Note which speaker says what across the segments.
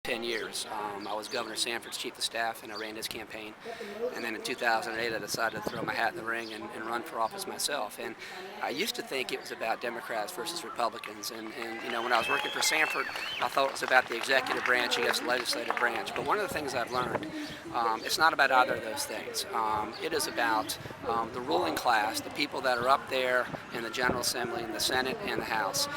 Speaker 1: 10 years. I was Governor Sanford's chief of staff, and I ran his campaign. And then in 2008, I decided to throw my hat in the ring and run for office myself. And I used to think it was about Democrats versus Republicans. And when I was working for Sanford, I thought it was about the executive branch against the legislative branch. But one of the things I've learned, it's not about either of those things. It is about the ruling class, the people that are up there in the General Assembly, in the Senate, and the House,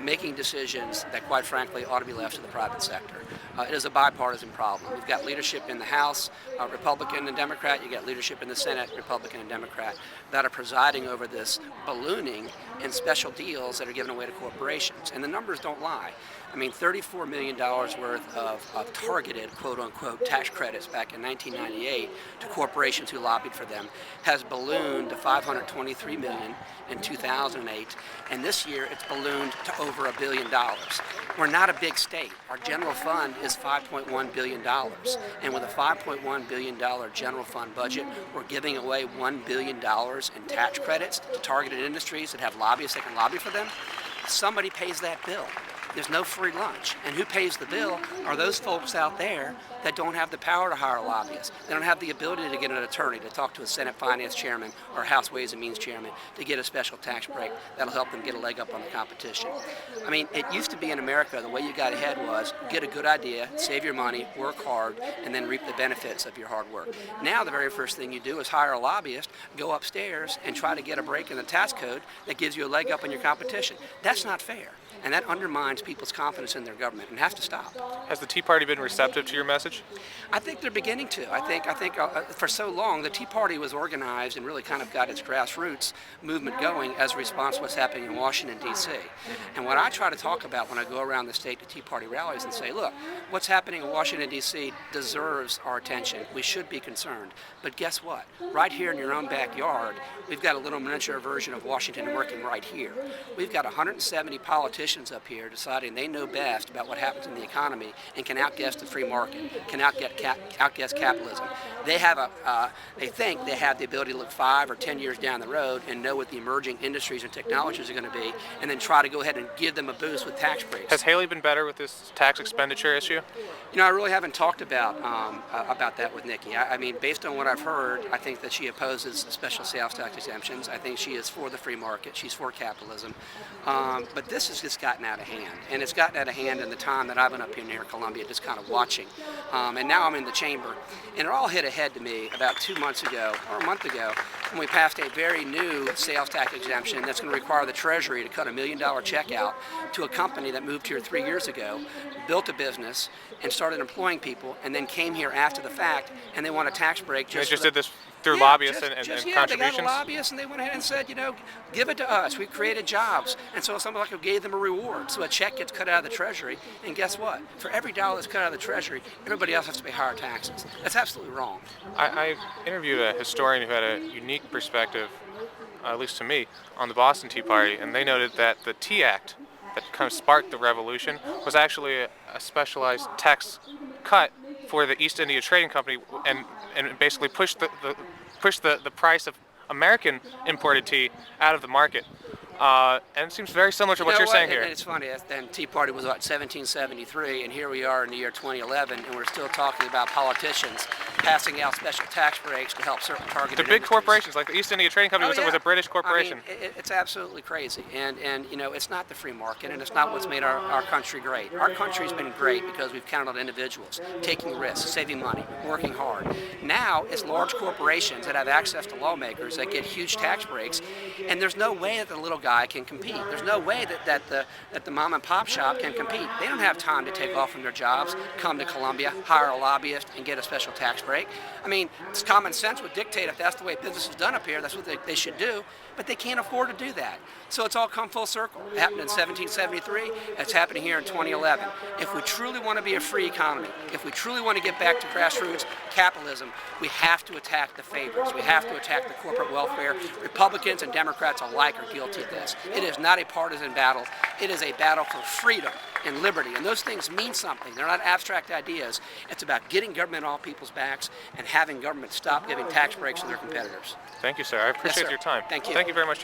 Speaker 1: making decisions that, quite frankly, ought to be left to the private sector. It is a bipartisan problem. We've got leadership in the House, Republican and Democrat. You got leadership in the Senate, Republican and Democrat, that are presiding over this ballooning in special deals that are given away to corporations. And the numbers don't lie. I mean, $34 million worth of targeted, quote-unquote, tax credits back in 1998 to corporations who lobbied for them has ballooned to $523 million in 2008, and this year it's ballooned to over $1 billion. We're not a big state. Our general fund is $5.1 billion, and with a $5.1 billion general fund budget, we're giving away $1 billion in tax credits to targeted industries that have lobbyists that can lobby for them. Somebody pays that bill. There's no free lunch. And who pays the bill are those folks out there that don't have the power to hire lobbyists. They don't have the ability to get an attorney, to talk to a Senate Finance Chairman or House Ways and Means Chairman to get a special tax break that'll help them get a leg up on the competition. I mean, it used to be in America, the way you got ahead was get a good idea, save your money, work hard, and then reap the benefits of your hard work. Now the very first thing you do is hire a lobbyist, go upstairs, and try to get a break in the tax code that gives you a leg up on your competition. That's not fair. And that undermines people's confidence in their government and has to stop.
Speaker 2: Has the Tea Party been receptive to your message?
Speaker 1: I think they're beginning to. I think for so long, the Tea Party was organized and really kind of got its grassroots movement going as a response to what's happening in Washington, D.C. And what I try to talk about when I go around the state to Tea Party rallies and say, look, what's happening in Washington, D.C. deserves our attention. We should be concerned. But guess what? Right here in your own backyard, we've got a little miniature version of Washington working right here. We've got 170 politicians up here deciding they know best about what happens in the economy and can outguess the free market, can outguess capitalism. They think they have the ability to look 5 or 10 years down the road and know what the emerging industries and technologies are going to be, and then try to go ahead and give them a boost with tax breaks.
Speaker 2: Has Haley been better with this tax expenditure issue?
Speaker 1: I really haven't talked about that with Nikki. I mean, based on what I've heard, I think that she opposes special sales tax exemptions. I think she is for the free market. She's for capitalism. But this has just gotten out of hand. And it's gotten out of hand in the time that I've been up here near Columbia just kind of watching. And now I'm in the chamber. And it all hit ahead to me about 2 months ago, or a month ago, when we passed a very new sales tax exemption that's going to require the Treasury to cut $1 million check out to a company that moved here 3 years ago, built a business, and started employing people, and then came here after the fact, and they want a tax break.
Speaker 2: They just did this through lobbyists and contributions?
Speaker 1: They got lobbyists, and they went ahead and said, give it to us. We created jobs. And so somebody like gave them a reward. So a check gets cut out of the Treasury, and guess what? For every dollar that's cut out of the Treasury, everybody else has to pay higher taxes. That's absolutely wrong.
Speaker 2: I interviewed a historian who had a unique perspective, at least to me, on the Boston Tea Party, and they noted that the Tea Act that kind of sparked the revolution was actually a specialized tax cut for the East India Trading Company, and basically pushed the price of American imported tea out of the market. And it seems very similar to what you're saying here.
Speaker 1: And it's funny, then Tea Party was what, 1773, and here we are in the year 2011, and we're still talking about politicians passing out special tax breaks to help certain targeted
Speaker 2: The big
Speaker 1: industries.
Speaker 2: Corporations, like the East India Trading Company was a British corporation.
Speaker 1: I mean, it's absolutely crazy, and it's not the free market, and it's not what's made our country great. Our country's been great because we've counted on individuals, taking risks, saving money, working hard. Now, it's large corporations that have access to lawmakers that get huge tax breaks, and there's no way that the little guy can compete. There's no way that the mom and pop shop can compete. They don't have time to take off from their jobs, come to Columbia, hire a lobbyist, and get a special tax break. I mean, it's common sense would dictate if that's the way business is done up here, that's what they should do, but they can't afford to do that. So it's all come full circle. It happened in 1773, it's happening here in 2011. If we truly want to be a free economy, if we truly want to get back to grassroots capitalism, we have to attack the favors. We have to attack the corporate welfare. Republicans and Democrats alike are guilty of this. It is not a partisan battle. It is a battle for freedom and liberty, and those things mean something. They're not abstract ideas. It's about getting government off people's backs and having government stop giving tax breaks to their competitors.
Speaker 2: Thank you, sir. I appreciate your time.
Speaker 1: Thank you.
Speaker 2: Thank you very much.